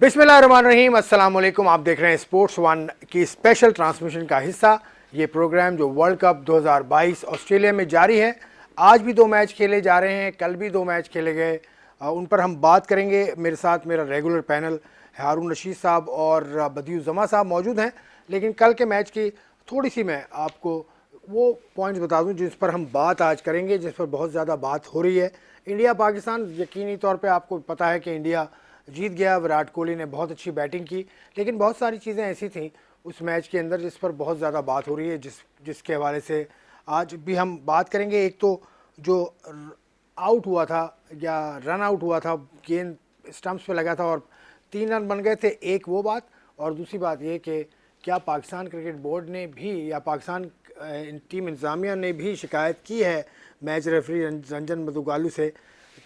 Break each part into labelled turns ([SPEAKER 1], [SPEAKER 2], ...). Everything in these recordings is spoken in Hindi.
[SPEAKER 1] बिस्मिल्लाहिर्रहमानिर्रहीम, अस्सलाम वालेकुम। आप देख रहे हैं स्पोर्ट्स वन की स्पेशल ट्रांसमिशन का हिस्सा ये प्रोग्राम जो वर्ल्ड कप 2022 ऑस्ट्रेलिया में जारी है। आज भी 2 मैच खेले जा रहे हैं, कल भी 2 मैच खेले गए, उन पर हम बात करेंगे। मेरे साथ मेरा रेगुलर पैनल हारून रशीद साहब और बदियू जमा साहब मौजूद हैं। लेकिन कल के मैच की थोड़ी सी मैं आपको वो पॉइंट्स बता दूं जिस पर हम बात आज करेंगे, जिस पर बहुत ज़्यादा बात हो रही है। इंडिया पाकिस्तान, यकीनी तौर पे आपको पता है कि इंडिया जीत गया। विराट कोहली ने बहुत अच्छी बैटिंग की, लेकिन बहुत सारी चीज़ें ऐसी थीं उस मैच के अंदर जिस पर बहुत ज़्यादा बात हो रही है, जिसके हवाले से आज भी हम बात करेंगे। एक तो जो आउट हुआ था या रन आउट हुआ था, गेंद स्टंप्स पे लगा था और 3 रन बन गए थे, एक वो बात। और दूसरी बात ये कि क्या पाकिस्तान क्रिकेट बोर्ड ने भी या पाकिस्तान टीम इंतज़ामिया ने भी शिकायत की है मैच रेफरी रंजन मदुगालू से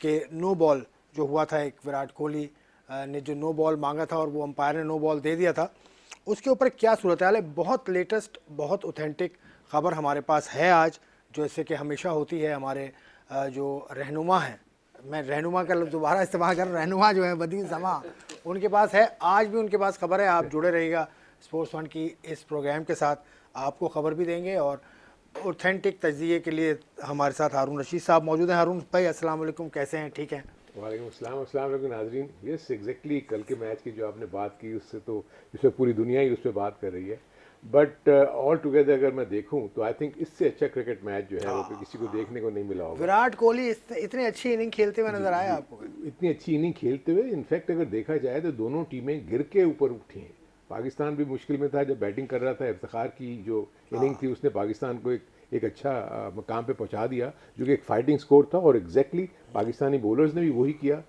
[SPEAKER 1] कि नो बॉल जो हुआ था, एक विराट कोहली ने जो नो बॉल मांगा था और वो अंपायर ने नो बॉल दे दिया था, उसके ऊपर क्या सूरत हाल है। बहुत लेटेस्ट, बहुत ऑथेंटिक ख़बर हमारे पास है आज, जैसे कि हमेशा होती है। हमारे जो रहनुमा हैं, मैं रहनुमा का लफ्ज़ दोबारा इस्तेमाल कर रहा हूँ, रहनुमा जो है बदीन समा, उनके पास है, आज भी उनके पास खबर है। आप जुड़े रहिएगा स्पोर्ट्स वन की इस प्रोग्राम के साथ, आपको खबर भी देंगे। और ऑथेंटिक तजिए के लिए हमारे साथ हारून रशीद साहब मौजूद हैं। हारून भाई अस्सलाम वालेकुम, कैसे हैं? ठीक हैं?
[SPEAKER 2] वालेकुम अस्सलाम। अस्सलाम वालेकुम नाज़रीन। यस एग्जैक्टली, कल के मैच की जो आपने बात की उससे तो इसमें पूरी दुनिया ही उस पर बात कर रही है। बट ऑल टुगेदर अगर मैं देखूं तो आई थिंक इससे अच्छा क्रिकेट मैच जो है वो किसी को देखने को नहीं मिला होगा।
[SPEAKER 1] विराट कोहली इतनी अच्छी इनिंग खेलते हुए नजर आया आपको?
[SPEAKER 2] इतनी अच्छी इनिंग खेलते हुए, इनफैक्ट अगर देखा जाए तो दोनों टीमें गिर के ऊपर उठी हैं। पाकिस्तान भी मुश्किल में था जब बैटिंग कर रहा था। इफ्तिखार की जो इनिंग थी उसने पाकिस्तान को एक अच्छा मकाम पे पहुंचा दिया, जो कि एक फाइटिंग स्कोर था। और एग्जैक्टली पाकिस्तानी बॉलर्स ने भी वही किया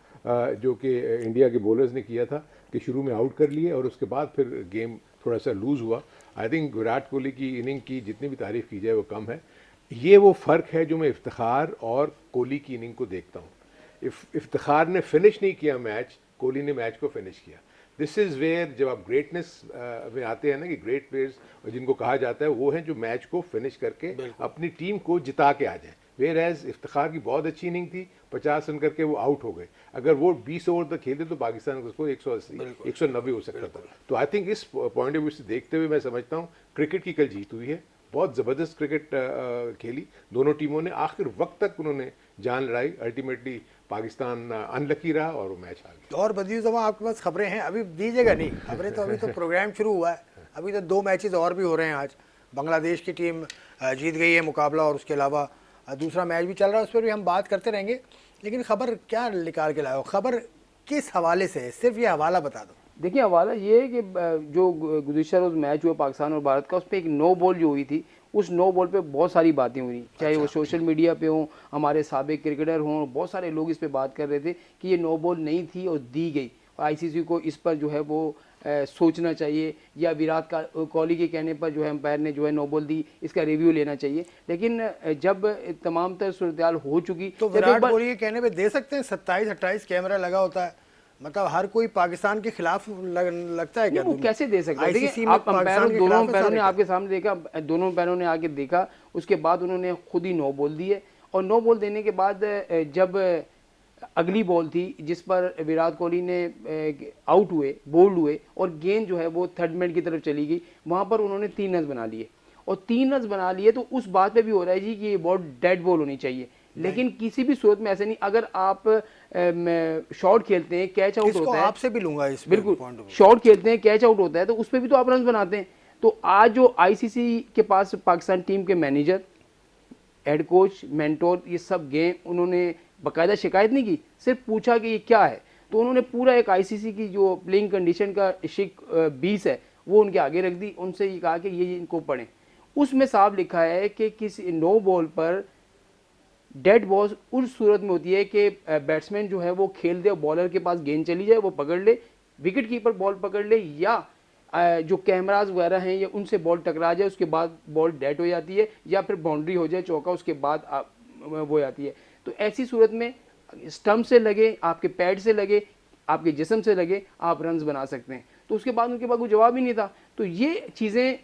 [SPEAKER 2] जो कि इंडिया के बॉलर्स ने किया था कि शुरू में आउट कर लिए और उसके बाद फिर गेम थोड़ा सा लूज़ हुआ। आई थिंक विराट कोहली की इनिंग की जितनी भी तारीफ़ की जाए वो कम है। ये वो फ़र्क है जो मैं इफ्तिखार और कोहली की इनिंग को देखता हूँ। इफ्तिखार ने फिनिश नहीं किया मैच, कोहली ने मैच को फिनिश किया। दिस इज़ वेयर जब आप ग्रेटनेस में आते हैं ना, कि ग्रेट प्लेयर्स जिनको कहा जाता है वो हैं जो मैच को फिनिश करके अपनी टीम को जिता के आ जाएं। वेयर एज इफ्तिखार की बहुत अच्छी इनिंग थी, 50 रन करके वो आउट हो गए। अगर वो 20 ओवर तक खेलते तो पाकिस्तान को उसको 180 190 हो सकता था। तो आई थिंक इस पॉइंट ऑफ व्यू से देखते हुए मैं समझता हूँ क्रिकेट की कल जीत हुई है। बहुत ज़बरदस्त क्रिकेट खेली दोनों टीमों ने, आखिर वक्त तक उन्होंने जान लड़ाई। अल्टीमेटली पाकिस्तान अनलकी रहा और वो मैच आ गया।
[SPEAKER 1] और बदियू जमा, आपके पास खबरें हैं? अभी दीजिएगा नहीं खबरें, तो अभी तो प्रोग्राम शुरू हुआ है, अभी तो 2 मैचेस और भी हो रहे हैं। आज बांग्लादेश की टीम जीत गई है मुकाबला, और उसके अलावा दूसरा मैच भी चल रहा है, उस पर भी हम बात करते रहेंगे। लेकिन खबर क्या निकाल के लाए हो? खबर किस हवाले से है? सिर्फ ये हवाला बता दो।
[SPEAKER 3] देखिए, हवाला ये है कि जो गुज़िश्ता रोज़ मैच हुआ पाकिस्तान और भारत का, उस पर एक नो बॉल जो हुई थी, उस नो बॉल पे बहुत सारी बातें हुई, चाहे वो सोशल मीडिया पे हों, हमारे साबिक क्रिकेटर हों, बहुत सारे लोग इस पे बात कर रहे थे कि ये नो बॉल नहीं थी और दी गई। आईसीसी को इस पर जो है वो सोचना चाहिए, या विराट कोहली के कहने पर जो है अंपायर ने जो है नो बॉल दी, इसका रिव्यू लेना चाहिए। लेकिन जब तमाम तर सूरत हाल हो चुकी
[SPEAKER 1] तो विराट कोहली के कहने पे दे सकते हैं? 27-28 कैमरा लगा होता है, मतलब हर कोई पाकिस्तान के खिलाफ लगता है क्या?
[SPEAKER 3] वो कैसे दे सकते हैं? देखिए, आप
[SPEAKER 1] पाकिस्तान के
[SPEAKER 3] दोनों अंपायरों ने आपके सामने देखा, दोनों अंपायरों ने आके देखा, उसके बाद उन्होंने खुद ही नो बॉल दी है। और नो बॉल देने के बाद जब अगली बॉल थी जिस पर विराट कोहली ने आउट हुए, बोल्ड हुए, और गेंद जो है वो थर्ड मैन की तरफ चली गई, वहां पर उन्होंने 3 रन बना लिए। और 3 रन बना लिए तो उस बात पे भी हो रहा है जी कि ये बॉल डेड बॉल होनी चाहिए। लेकिन किसी भी सूरत में ऐसे नहीं। अगर आप शॉट खेलते हैं, कैच आउट होता है,
[SPEAKER 1] आपसे भी लूंगा इस
[SPEAKER 3] बिल्कुल, शॉट खेलते हैं, कैच आउट होता है, तो उस पर भी तो आप रन बनाते हैं। तो आज जो आईसीसी के पास पाकिस्तान टीम के मैनेजर, हेड कोच, मेंटोर, ये सब गए, उन्होंने बाकायदा शिकायत नहीं की, सिर्फ पूछा कि ये क्या है। तो उन्होंने पूरा एक आईसीसी की जो प्लेइंग कंडीशन का शिक 20 है वो उनके आगे रख दी, उनसे ये कहा कि ये इनको पढ़ें। उसमें साफ लिखा है कि किसी नो बॉल पर डेड बॉल उस सूरत में होती है कि बैट्समैन जो है वो खेल दे, बॉलर के पास गेंद चली जाए, वो पकड़ ले, विकेट कीपर बॉल पकड़ ले, या जो कैमराज वगैरह हैं या उनसे बॉल टकरा जाए, उसके बाद बॉल डेड हो जाती है, या फिर बाउंड्री हो जाए, चौका, उसके बाद वो हो जाती है। तो ऐसी सूरत में स्टंप से लगे, आपके पैड से लगे, आपके जिस्म से लगे, आप रन्स बना सकते हैं। तो उसके बाद उनके पास कोई जवाब ही नहीं था। तो ये चीज़ें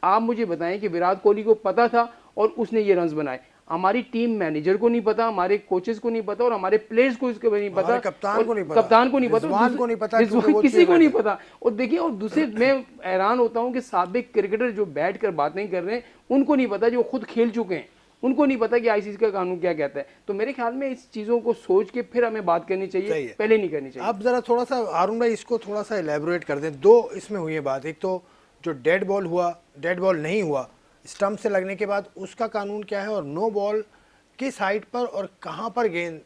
[SPEAKER 3] आप मुझे बताएं कि विराट कोहली को पता था और उसने ये रन्स बनाए। हमारी टीम मैनेजर को नहीं पता, हमारे कोचेस को नहीं पता और हमारे प्लेयर्स को इसके बारे में नहीं पता,
[SPEAKER 1] हमारे कप्तान
[SPEAKER 3] और
[SPEAKER 1] को नहीं पता,
[SPEAKER 3] कप्तान को नहीं पता,
[SPEAKER 1] रिजवान को नहीं पता, क्योंकि
[SPEAKER 3] रिजवान
[SPEAKER 1] वो
[SPEAKER 3] किसी
[SPEAKER 1] चीज़
[SPEAKER 3] को नहीं
[SPEAKER 1] रहता
[SPEAKER 3] पता। और देखिए, और दूसरे मैं हैरान होता हूं कि साबिक क्रिकेटर जो बैठ कर बातें कर रहे हैं उनको नहीं पता, जो खुद खेल चुके हैं उनको नहीं पता कि आईसीसी का कानून क्या कहता है। तो मेरे ख्याल में इस चीज़ों को सोच के फिर हमें बात करनी चाहिए, पहले नहीं करनी चाहिए।
[SPEAKER 1] आप जरा थोड़ा सा हारून भाई इसको थोड़ा सा एलेबोरेट कर दें। दो इसमें हुई है बात, एक तो जो डेड बॉल हुआ, डेड बॉल नहीं हुआ, स्टंप से लगने के बाद उसका कानून क्या है, और नो बॉल किस हाइट पर और कहां पर गेंद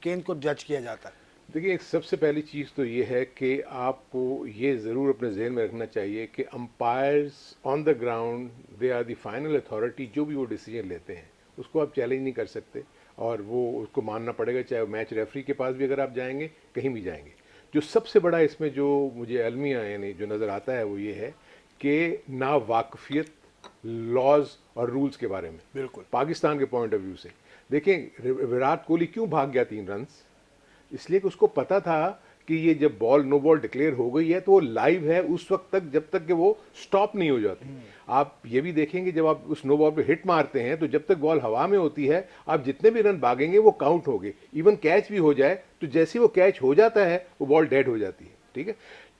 [SPEAKER 1] गेंद को जज किया जाता है।
[SPEAKER 2] देखिए, एक सबसे पहली चीज़ तो ये है कि आपको ये ज़रूर अपने जहन में रखना चाहिए कि umpires on the ground they are the final authority. जो भी वो डिसीजन लेते हैं उसको आप चैलेंज नहीं कर सकते और वो उसको मानना पड़ेगा, चाहे वो मैच रेफरी के पास भी अगर आप जाएंगे, कहीं भी जाएंगे। जो सबसे बड़ा इसमें जो मुझे अलमिया यानी जो नज़र आता है वो ये है कि ना वाकफियत लॉज और रूल्स के बारे में।
[SPEAKER 1] बिल्कुल
[SPEAKER 2] पाकिस्तान के पॉइंट ऑफ व्यू से देखें, विराट कोहली क्यों भाग गया 3 रन? इसलिए कि उसको पता था कि ये जब बॉल नो बॉल डिक्लेयर हो गई है तो वो लाइव है उस वक्त तक जब तक कि वो स्टॉप नहीं हो जाती। आप ये भी देखेंगे जब आप उस नो बॉल पे हिट मारते हैं तो जब तक बॉल हवा में होती है आप जितने भी रन भागेंगे वो काउंट होंगे। इवन कैच भी हो जाए तो जैसे ही वो कैच हो जाता है वो बॉल डेड हो जाती है। ठीक है,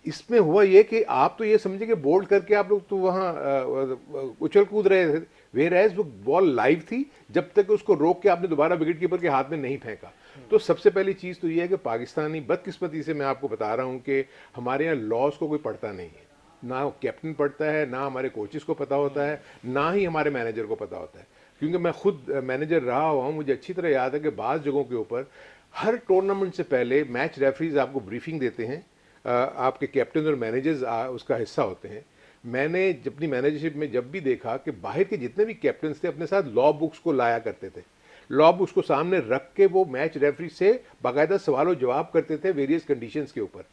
[SPEAKER 2] इसमें हुआ ये कि आप तो ये समझे कि बोल्ड करके आप लोग तो वहाँ उछल कूद रहे थे, वेयर एज वो बॉल लाइव थी जब तक उसको रोक के आपने दोबारा विकेट कीपर के हाथ में नहीं फेंका। तो सबसे पहली चीज़ तो ये है कि पाकिस्तानी बदकिस्मती से मैं आपको बता रहा हूँ कि हमारे यहाँ लॉज को कोई पढ़ता नहीं है, ना कैप्टन पढ़ता है, ना हमारे कोचेस को पता होता है, ना ही हमारे मैनेजर को पता होता है। क्योंकि मैं खुद मैनेजर रहा हुआ हूँ, मुझे अच्छी तरह याद है कि बाज़ जगहों के ऊपर हर टूर्नामेंट से पहले मैच रेफरीज आपको ब्रीफिंग देते हैं, आपके कैप्टन और मैनेजर्स उसका हिस्सा होते हैं। मैंने अपनी मैनेजरशिप में जब भी देखा कि बाहर के जितने भी कैप्टन थे अपने साथ लॉ बुक्स को लाया करते थे, लॉ बुक्स को सामने रख के वो मैच रेफरी से बाकायदा सवालों जवाब करते थे वेरियस कंडीशंस के ऊपर।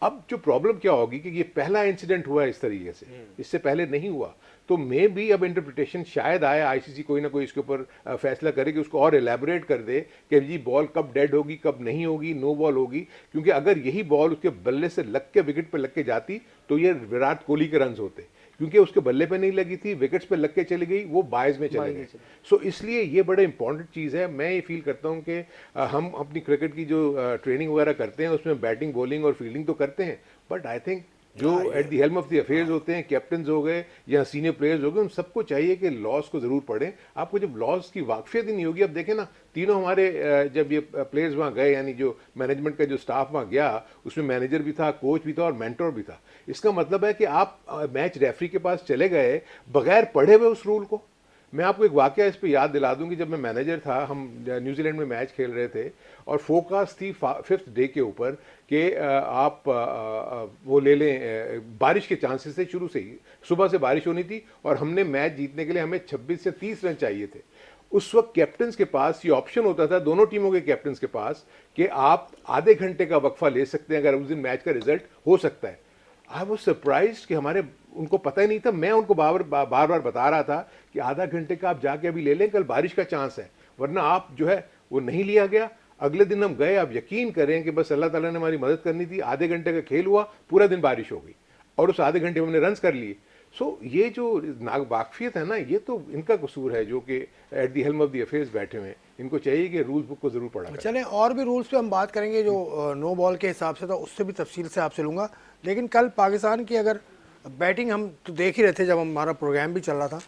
[SPEAKER 2] अब जो प्रॉब्लम क्या होगी कि ये पहला इंसिडेंट हुआ इस तरीके से, इससे पहले नहीं हुआ, तो मे भी अब इंटरप्रिटेशन शायद आए, आईसीसी कोई ना कोई इसके ऊपर फैसला करे कि उसको और एलैबोरेट कर दे कि जी बॉल कब डेड होगी, कब नहीं होगी, नो बॉल होगी। क्योंकि अगर यही बॉल उसके बल्ले से लग के विकेट पे लग के जाती तो ये विराट कोहली के रन होते, क्योंकि उसके बल्ले पे नहीं लगी थी, विकेट्स पे लग के चली गई, वो बायज में चले गए। सो इसलिए ये बड़े इंपॉर्टेंट चीज़ है। मैं ये फील करता हूँ कि हम अपनी क्रिकेट की जो ट्रेनिंग वगैरह करते हैं उसमें बैटिंग, बॉलिंग और फील्डिंग तो करते हैं, बट आई थिंक जो at the helm of the affairs होते हैं, कैप्टन हो गए या सीनियर प्लेयर्स हो गए, उन सबको चाहिए कि लॉज को ज़रूर पढ़ें। आपको जब लॉज की वाकफियत ही नहीं होगी, अब देखें ना, तीनों हमारे जब ये प्लेयर्स वहाँ गए, यानी जो मैनेजमेंट का जो स्टाफ वहाँ गया, उसमें मैनेजर भी था, कोच भी था और मेंटोर भी था। इसका मतलब है कि आप मैच रेफरी के पास चले गए बगैर पढ़े हुए उस रूल को। मैं आपको एक वाकया इस पर याद दिला दूं कि जब मैं मैनेजर था, हम न्यूजीलैंड में मैच खेल रहे थे और फोकास थी 5th डे के ऊपर कि आप वो ले लें, बारिश के चांसेस थे शुरू से ही, सुबह से बारिश होनी थी और हमने मैच जीतने के लिए हमें 26 से 30 रन चाहिए थे। उस वक्त कैप्टन के पास ये ऑप्शन होता था, दोनों टीमों के कैप्टन के पास, कि आप आधे घंटे का वक्फा ले सकते हैं अगर उस दिन मैच का रिजल्ट हो सकता है। आई वॉज सरप्राइज कि हमारे उनको पता ही नहीं था। मैं उनको बार बार बता रहा था कि आधा घंटे का आप जाके अभी ले लें, कल बारिश का चांस है, वरना आप जो है वो नहीं लिया गया। अगले दिन हम गए, आप यकीन करें कि बस अल्लाह ताला ने हमारी मदद करनी थी, आधे घंटे का खेल हुआ, पूरा दिन बारिश हो गई और उस आधे घंटे में हमने रन कर लिए। सो ये जो वाकफियत है ना, ये तो इनका कसूर है जो कि at the helm of the affairs बैठे हुए हैं। इनको चाहिए कि रूल्स बुक को जरूर पढ़ा करें।
[SPEAKER 1] चलें, और भी रूल्स पे हम बात करेंगे जो नो बॉल के हिसाब से था, उससे भी तफसील से आपसे लूँगा। लेकिन कल पाकिस्तान की अगर बैटिंग हम तो देख ही रहे थे जब हमारा प्रोग्राम भी चल रहा था,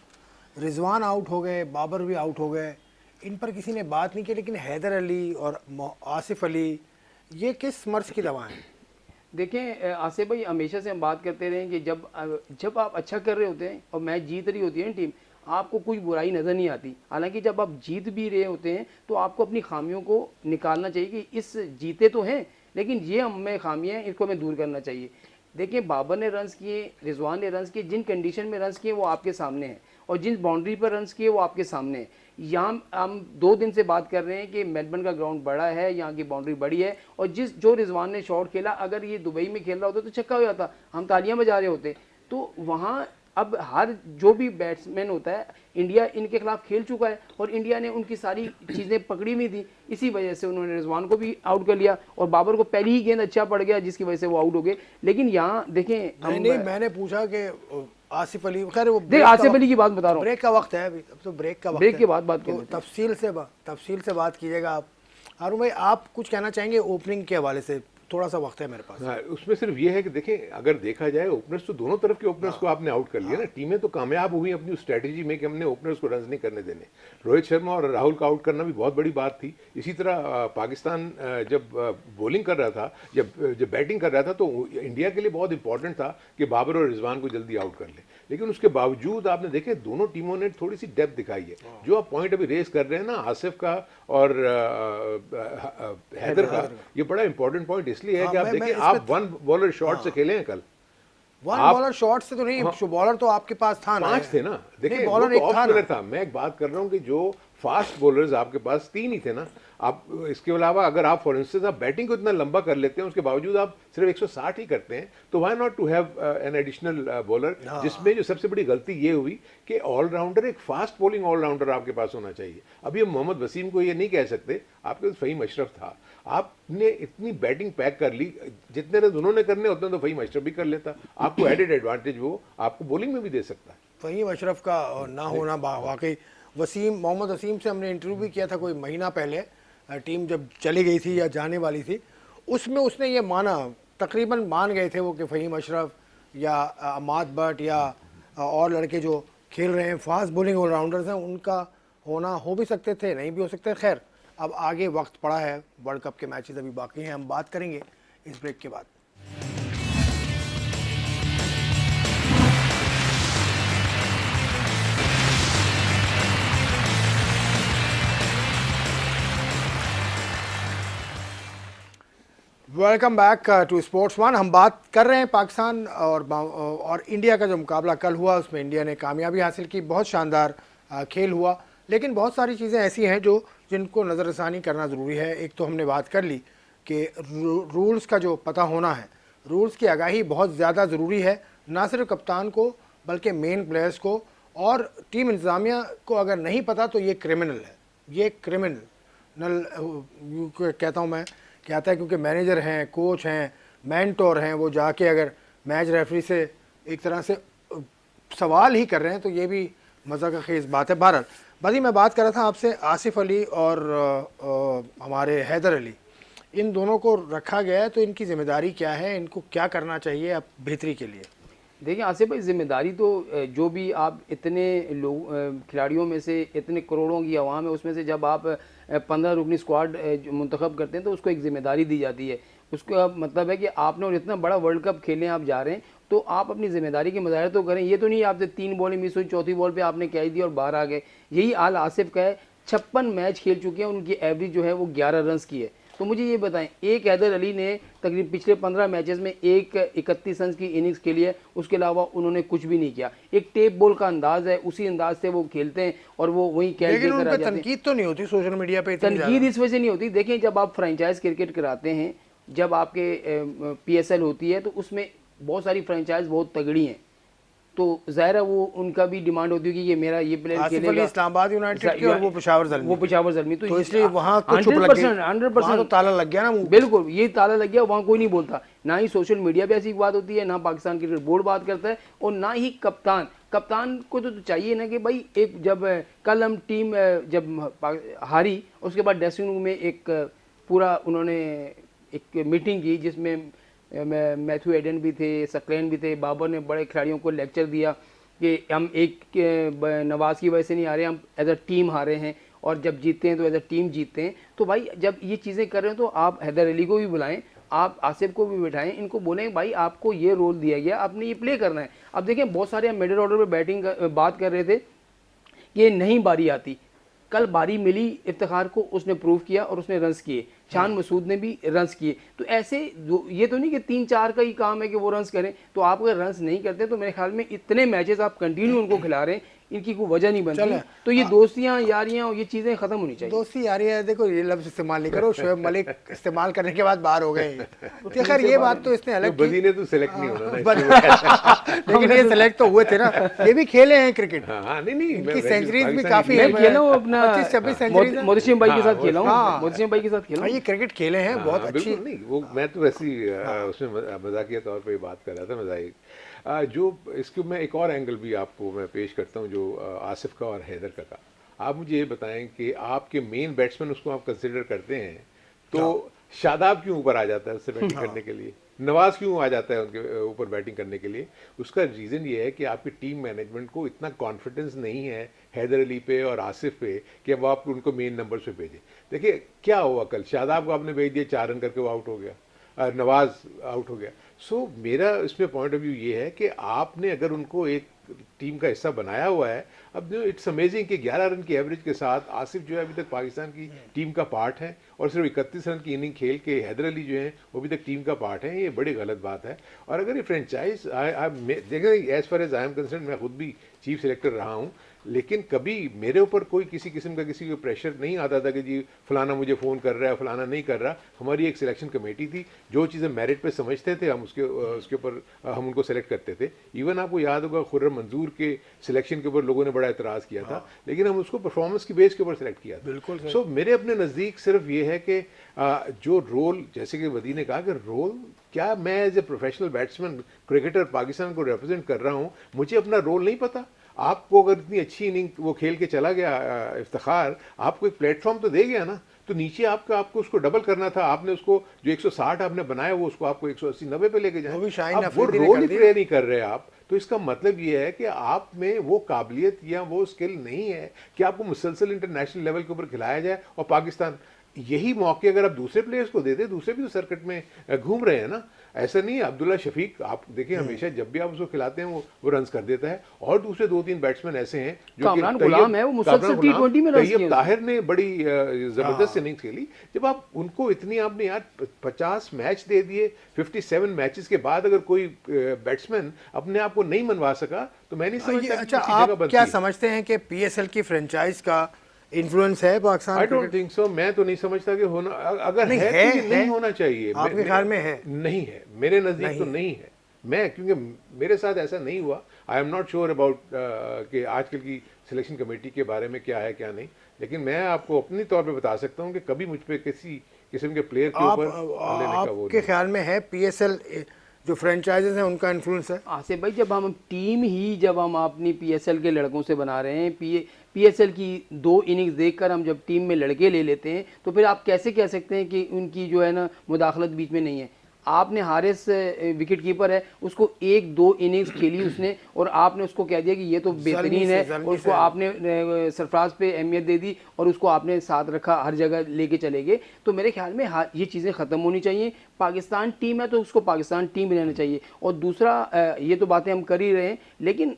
[SPEAKER 1] रिजवान आउट हो गए, बाबर भी आउट हो गए, इन पर किसी ने बात नहीं की, लेकिन हैदर अली और आसिफ अली, ये किस मर्ज की दवा हैं?
[SPEAKER 3] देखें आसिफ भाई, हमेशा से हम बात करते रहे कि जब आप अच्छा कर रहे होते हैं और मैच जीत रही होती है टीम, आपको कोई बुराई नज़र नहीं आती। हालांकि जब आप जीत भी रहे होते हैं तो आपको अपनी खामियों को निकालना चाहिए कि इस जीते तो हैं लेकिन ये हमें खामियाँ हैं, इनको हमें दूर करना चाहिए। देखिए, बाबर ने रन्स किए, रिजवान ने रन्स किए, जिन कंडीशन में रन्स किए वो आपके सामने हैं और जिन बाउंड्री पर रन्स किए वो आपके सामने है। यहाँ हम 2 दिन से बात कर रहे हैं कि मेलबर्न का ग्राउंड बड़ा है, यहाँ की बाउंड्री बड़ी है, और जो रिजवान ने शॉट खेला, अगर ये दुबई में खेल रहा होता तो छक्का हो जाता, हम तालियां बजा रहे होते। तो वहाँ अब हर जो भी बैट्समैन होता है इंडिया इनके खिलाफ खेल चुका है और इंडिया ने उनकी सारी चीज़ें पकड़ी हुई थी, इसी वजह से उन्होंने रिजवान को भी आउट कर लिया और बाबर को पहली ही गेंद अच्छा पड़ गया जिसकी वजह से वो आउट हो गए। लेकिन यहाँ देखें
[SPEAKER 1] नहीं, मैंने पूछा कि आसिफ अली, खैर वो
[SPEAKER 3] देख आसिफ अली की बात बता रहा हूँ,
[SPEAKER 1] ब्रेक का वक्त है अभी, अब तो ब्रेक का वक्त
[SPEAKER 3] ब्रेक
[SPEAKER 1] है,
[SPEAKER 3] के बाद बात
[SPEAKER 1] तो
[SPEAKER 3] करें।
[SPEAKER 1] तफसील से बात कीजिएगा आप। हारून भाई, आप कुछ कहना चाहेंगे ओपनिंग के हवाले से? थोड़ा सा वक्त है मेरे पास।
[SPEAKER 2] हाँ, उसमें सिर्फ ये है कि देखें, अगर देखा जाए ओपनर्स तो दोनों तरफ के ओपनर्स को आपने आउट कर लिया ना। टीमें तो कामयाब हुई अपनी स्ट्रेटेजी में कि हमने ओपनर्स को रन नहीं करने देने। रोहित शर्मा और राहुल का आउट करना भी बहुत बड़ी बात थी। इसी तरह पाकिस्तान जब बॉलिंग कर रहा था, जब बैटिंग कर रहा था, तो इंडिया के लिए बहुत इंपॉर्टेंट था कि बाबर और रिजवान को जल्दी आउट कर ले। लेकिन उसके बावजूद आपने देखे दोनों टीमों ने थोड़ी सी डेप्थ दिखाई है। जो आप पॉइंट अभी रेस कर रहे हैं ना आसिफ का और हैदर का, ये बड़ा इंपॉर्टेंट पॉइंट इसलिए है कि आप देखिए, आप वन बॉलर शॉट से खेले हैं कल।
[SPEAKER 1] वन बॉलर शॉट से तो नहीं, बॉलर तो आपके पास था ना,
[SPEAKER 2] 5 थे ना। देखिए
[SPEAKER 1] बॉलर एक था ना।
[SPEAKER 2] था। मैं एक बात कर रहा हूँ कि जो फास्ट बॉलर्स आपके पास 3 ही थे ना। आप इसके अलावा अगर आप फॉर इंस्टेंस आप बैटिंग को इतना लंबा कर लेते हैं, उसके बावजूद आप सिर्फ 160 ही करते हैं, तो why not to have an additional bowler. जिसमें जो सबसे बड़ी गलती ये हुई कि ऑलराउंडर, एक फास्ट बॉलिंग ऑलराउंडर आपके पास होना चाहिए। अभी हम मोहम्मद वसीम को ये नहीं कह सकते, आपके पास फ़हीम अशरफ था। आपने इतनी बैटिंग पैक कर ली, जितने रन उन्होंने करने उतने तो फ़हीम अशरफ भी कर लेता। आपको एडेड एडवांटेज वो आपको बॉलिंग में भी दे सकता है।
[SPEAKER 1] फ़हीम अशरफ का ना होना वाकई, मोहम्मद वसीम से हमने इंटरव्यू भी किया था कोई महीना पहले, टीम जब चली गई थी या जाने वाली थी, उसमें उसने ये माना, तकरीबन मान गए थे वो कि फ़हीम अशरफ या अमाद बट या और लड़के जो खेल रहे हैं फास्ट बॉलिंग ऑलराउंडर्स हैं, उनका होना हो भी सकते थे, नहीं भी हो सकते। खैर, अब आगे वक्त पड़ा है, वर्ल्ड कप के मैचेस अभी बाकी हैं, हम बात करेंगे इस ब्रेक के बाद। Welcome back to Sports One. हम बात कर रहे हैं पाकिस्तान और इंडिया का जो मुकाबला कल हुआ, उसमें इंडिया ने कामयाबी हासिल की, बहुत शानदार खेल हुआ। लेकिन बहुत सारी चीज़ें ऐसी हैं जिनको नज़रअंदाज़ी करना ज़रूरी है। एक तो हमने बात कर ली कि रूल्स का जो पता होना है, रूल्स की आगाही बहुत ज़्यादा ज़रूरी है, ना सिर्फ कप्तान को बल्कि मेन प्लेयर्स को और टीम इंतज़ामिया को। अगर नहीं पता तो ये क्रिमिनल है, ये क्रिमिनल कहता हूँ मैं, कहता है, क्योंकि मैनेजर हैं, कोच हैं, मेंटोर हैं, वो जाके अगर मैच रेफरी से एक तरह से सवाल ही कर रहे हैं तो ये भी मज़ा का खेज़ बात है। बहरहाल भाई, मैं बात कर रहा था आपसे आसिफ अली और हमारे हैदर अली, इन दोनों को रखा गया है, तो इनकी ज़िम्मेदारी क्या है, इनको क्या करना चाहिए अब बेहतरी के लिए?
[SPEAKER 3] देखिए आसिफ भाई, जिम्मेदारी तो जो भी आप इतने लोग खिलाड़ियों में से, इतने करोड़ों की आवाम है, उसमें से जब आप 15 रुकनी स्क्वाड मुंतखब करते हैं तो उसको एक ज़िम्मेदारी दी जाती है। उसका मतलब है कि आपने और इतना बड़ा वर्ल्ड कप खेलने आप जा रहे हैं तो आप अपनी ज़िम्मेदारी के मुजाहिरा तो करें। ये तो नहीं आपसे 3 बॉलें मिस हुई, चौथी बॉल पे आपने कैच दी और बाहर आ गए। यही हाल आसिफ का है। 56 मैच खेल चुके हैं, उनकी एवरेज जो है वो 11 रन की है। तो मुझे ये बताएं, एक हैदर अली ने तकरीबन पिछले 15 मैचेस में एक 31 रन की इनिंग्स खेली है, उसके अलावा उन्होंने कुछ भी नहीं किया। एक टेप बॉल का अंदाज है, उसी अंदाज से वो खेलते हैं और वो वहीं कैच देकर आ जाते हैं।
[SPEAKER 1] तनकीद तो नहीं होती सोशल मीडिया पे?
[SPEAKER 3] तनकीद इस वजह से नहीं होती। देखें, जब आप फ्रेंचाइज क्रिकेट कराते हैं, जब आपके PSL होती है तो उसमें बहुत सारी फ्रेंचाइज बहुत तगड़ी हैं, तो ज़ाहिर है वो उनका भी डिमांड होती है कि ये मेरा ये प्लेयर खेलेगा।
[SPEAKER 1] इस्लामाबाद यूनाइटेड की और वो पेशावर ज़ल्मी,
[SPEAKER 3] तो
[SPEAKER 1] इसलिए वहाँ तो
[SPEAKER 3] 100%
[SPEAKER 1] तो ताला लग गया ना।
[SPEAKER 3] बिल्कुल, ये ताला लग गया, वहाँ कोई नहीं बोलता। ना ही सोशल मीडिया पे ऐसी बात होती है, ना पाकिस्तान क्रिकेट बोर्ड बात करता है, और ना ही कप्तान को तो चाहिए ना कि भाई, एक जब कल हम टीम जब हारी, उसके बाद ड्रेसिंग रूम में एक पूरा उन्होंने एक मीटिंग की जिसमें मैथ्यू एडन भी थे, सकलेन भी थे, बाबर ने बड़े खिलाड़ियों को लेक्चर दिया कि हम एक नवाज़ की वजह से नहीं हारे, हम एज अ टीम हारे हैं, और जब जीतते हैं तो एज अ टीम जीतते हैं। तो भाई जब ये चीज़ें कर रहे हैं तो आप हैदर अली को भी बुलाएं, आप आसिफ को भी बिठाएं, इनको बोलें भाई आपको ये रोल दिया गया, आपने ये प्ले करना है। अब देखें, बहुत सारे हम मिडिल ऑर्डर पर बैटिंग बात कर रहे थे कि नहीं बारी आती, कल बारी मिली इफ्तिखार को, उसने प्रूव किया और उसने रन्स किए। शान मसूद ने भी रन्स किए। तो ऐसे ये तो नहीं कि 3-4 का ही काम है कि वो रन्स करें, तो आप अगर रन्स नहीं करते तो मेरे ख्याल में इतने मैचेस आप कंटिन्यू उनको खिला रहे हैं, इनकी कोई वजह नहीं बनती। तो ये दोस्तियां यारियां और ये चीजें खत्म होनी चाहिए।
[SPEAKER 1] दोस्ती यारी है, देखो ये लफ्ज इस्तेमाल नहीं करो, शोएब मलिक इस्तेमाल करने के बाद बाहर हो गए हैं। तो खैर ये बात तो इसने अलग
[SPEAKER 2] बदी ने तो सेलेक्ट नहीं होना ना
[SPEAKER 1] लेकिन ये सेलेक्ट तो हुए थे ना, ये भी खेले हैं क्रिकेट।
[SPEAKER 2] हाँ नहीं
[SPEAKER 1] इनकी सेंचुरीज भी काफी
[SPEAKER 3] मैं खेला हूँ अपना
[SPEAKER 1] 25-26 सेंचुरीज
[SPEAKER 3] मोहसिन भाई के साथ खेला हूँ, मोहसिन भाई के साथ खेला हूँ।
[SPEAKER 1] ये क्रिकेट खेले हैं बहुत अच्छी।
[SPEAKER 2] बिल्कुल नहीं, वो मैं तो वैसे ही उसमें मजाकिया तौर पे बात कर रहा था, मजाक। जो इसके मैं एक और एंगल भी आपको मैं पेश करता हूँ, जो आसिफ का और हैदर का। आप मुझे ये बताएं कि आपके मेन बैट्समैन उसको आप कंसिडर करते हैं तो शादाब क्यों ऊपर आ जाता है उससे बैटिंग करने के लिए, नवाज क्यों आ जाता है उनके ऊपर बैटिंग करने के लिए? उसका रीज़न ये है कि आपकी टीम मैनेजमेंट को इतना कॉन्फिडेंस नहीं है हैदर अली पे और आसिफ पे कि अब आप उनको मेन नंबर पे भेजें। देखिए क्या हुआ, कल शादाब को आपने भेज दिया, 4 रन करके वो आउट हो गया, नवाज आउट हो गया। सो मेरा इसमें पॉइंट ऑफ व्यू ये है कि आपने अगर उनको एक टीम का हिस्सा बनाया हुआ है, अब जो इट्स अमेजिंग कि 11 रन की एवरेज के साथ आसिफ जो है अभी तक पाकिस्तान की टीम का पार्ट है, और सिर्फ 31 रन की इनिंग खेल के हैदर अली जो है वो अभी तक टीम का पार्ट है। ये बड़ी गलत बात है। और अगर ये फ्रेंचाइज देखें, as far as I am concerned, मैं खुद भी चीफ सेलेक्टर रहा हूँ, लेकिन कभी मेरे ऊपर कोई किसी किस्म का किसी को प्रेशर नहीं आता था कि जी फलाना मुझे फ़ोन कर रहा है, फलाना नहीं कर रहा। हमारी एक सिलेक्शन कमेटी थी, जो चीज़ें मेरिट पे समझते थे हम उसके ऊपर हम उनको सेलेक्ट करते थे। इवन आपको याद होगा खुर्रम मंजूर के सिलेक्शन के ऊपर लोगों ने बड़ा एतराज़ किया था, लेकिन हम उसको परफॉर्मेंस की बेस के ऊपर सेलेक्ट किया था।
[SPEAKER 1] बिल्कुल।
[SPEAKER 2] सो मेरे अपने नज़दीक सिर्फ ये है कि जो रोल, जैसे कि वदी ने कहा कि रोल क्या, मैं as a professional batsman cricketer Pakistan को रिप्रेजेंट कर रहा हूँ, मुझे अपना रोल नहीं पता? आपको अगर इतनी अच्छी इनिंग वो खेल के चला गया इफ्तिखार, आपको एक प्लेटफॉर्म तो दे गया ना, तो नीचे आपको उसको डबल करना था। आपने उसको जो 160 आपने बनाया वो उसको आपको 180-90 पे लेके जाए, वो रोल ही प्ले नहीं कर रहे आप। तो इसका मतलब ये है कि आप में वो काबिलियत या वो स्किल नहीं है कि आपको मुसलसल इंटरनेशनल लेवल के ऊपर खिलाया जाए। और पाकिस्तान यही मौके अगर आप दूसरे प्लेयर्स को दे दे, दूसरे भी तो सर्किट में घूम रहे हैं ना। ऐसा नहीं है, अब्दुल्ला शफीक आप देखिए हमेशा जब भी आप उसको खिलाते हैं वो रन्स कर देता है। और दूसरे 2-3 बैट्समैन ऐसे हैं जो
[SPEAKER 3] कामरान गुलाम है, वो मुसलसल T20 में रन्स किए।
[SPEAKER 2] ताहिर ने बड़ी जबरदस्त इनिंग्स खेली। जब आप उनको इतनी, आपने यार 50 मैच दे दिए, 57 मैचेस के बाद अगर कोई बैट्समैन अपने आप को नहीं मनवा सका तो मैं नहीं समझता।
[SPEAKER 1] अच्छा, आप क्या समझते हैं कि PSL की फ्रेंचाइज का इन्फ्लुएंस है Pakistan?
[SPEAKER 2] I don't think so. मैं तो नहीं समझता कि होना, अगर
[SPEAKER 1] नहीं
[SPEAKER 2] है तो नहीं होना चाहिए।
[SPEAKER 1] आपके ख्याल में है?
[SPEAKER 2] नहीं है, मेरे नज़दीक तो नहीं है। मैं, क्योंकि मेरे साथ ऐसा नहीं हुआ, I am not sure about कि आजकल की सिलेक्शन कमेटी के बारे में क्या है क्या नहीं, लेकिन मैं आपको अपनी तौर पे बता सकता हूँ कि कभी मुझ पे किसी किस्म के प्लेयर के ऊपर लेने का वो
[SPEAKER 1] आपके ख्याल में है PSL जो फ्रेंचाइजेस हैं उनका इन्फ्लुएंस है?
[SPEAKER 3] आसिफ भाई, जब हम टीम ही जब हम अपनी PSL के लड़कों से बना रहे हैं, PSL की 2 इनिंग्स देखकर हम जब टीम में लड़के ले लेते हैं, तो फिर आप कैसे कह सकते हैं कि उनकी जो है ना मुदाखलत बीच में नहीं है? आपने हारिस विकेट कीपर है, उसको 1-2 इनिंग्स खेली उसने, और आपने उसको कह दिया कि ये तो बेहतरीन है, और उसको आपने सरफराज पे अहमियत दे दी और उसको आपने साथ रखा, हर जगह लेके चले गए। तो मेरे ख्याल में ये चीज़ें ख़त्म होनी चाहिए। पाकिस्तान टीम है तो उसको पाकिस्तान टीम रहना चाहिए। और दूसरा, ये तो बातें हम कर ही रहे हैं, लेकिन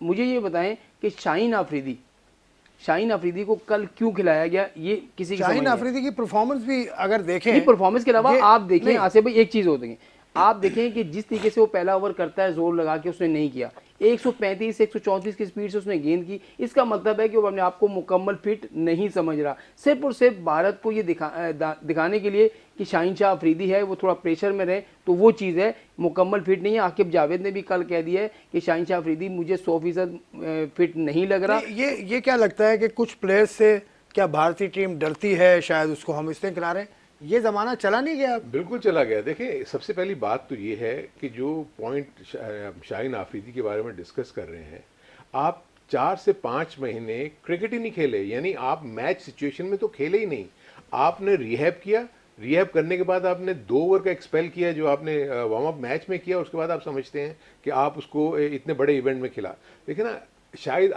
[SPEAKER 3] मुझे ये बताएं कि शाहीन आफरीदी को कल क्यों खिलाया गया? ये किसी की
[SPEAKER 1] शाहीन आफरीदी की परफॉर्मेंस भी अगर देखें,
[SPEAKER 3] ये परफॉर्मेंस के अलावा आप देखें आसिफ भाई, एक चीज़ होती है, आप देखें कि जिस तरीके से वो पहला ओवर करता है, जोर लगा के उसने नहीं किया, 135-134 की स्पीड से उसने गेंद की। इसका मतलब है कि वो अपने आप को मुकम्मल फिट नहीं समझ रहा, सिर्फ और सिर्फ भारत को ये दिखाने के लिए कि शाहीन शाह अफरीदी है, वो थोड़ा प्रेशर में रहे, तो वो चीज़ है, मुकम्मल फिट नहीं है। आकिब जावेद ने भी कल कह दिया है कि शाहीन शाह अफरीदी मुझे 100% फिट नहीं लग रहा।
[SPEAKER 1] ये क्या लगता है कि कुछ प्लेयर्स से क्या भारतीय टीम डरती है, शायद उसको हम इसलिए खिला रहे हैं? ये ज़माना चला नहीं गया?
[SPEAKER 2] बिल्कुल चला गया। देखिए, सबसे पहली बात तो ये है कि जो पॉइंट शाहीन आफरीदी के बारे में डिस्कस कर रहे हैं, आप 4 से 5 महीने क्रिकेट ही नहीं खेले, यानी आप मैच सिचुएशन में तो खेले ही नहीं। आपने रिहैब किया, रिहैब करने के बाद आपने 2 ओवर का एक्सपेल किया जो आपने वार्म अप मैच में किया, उसके बाद आप समझते हैं कि आप उसको इतने बड़े इवेंट में खिला। देखिए ना, शाहीन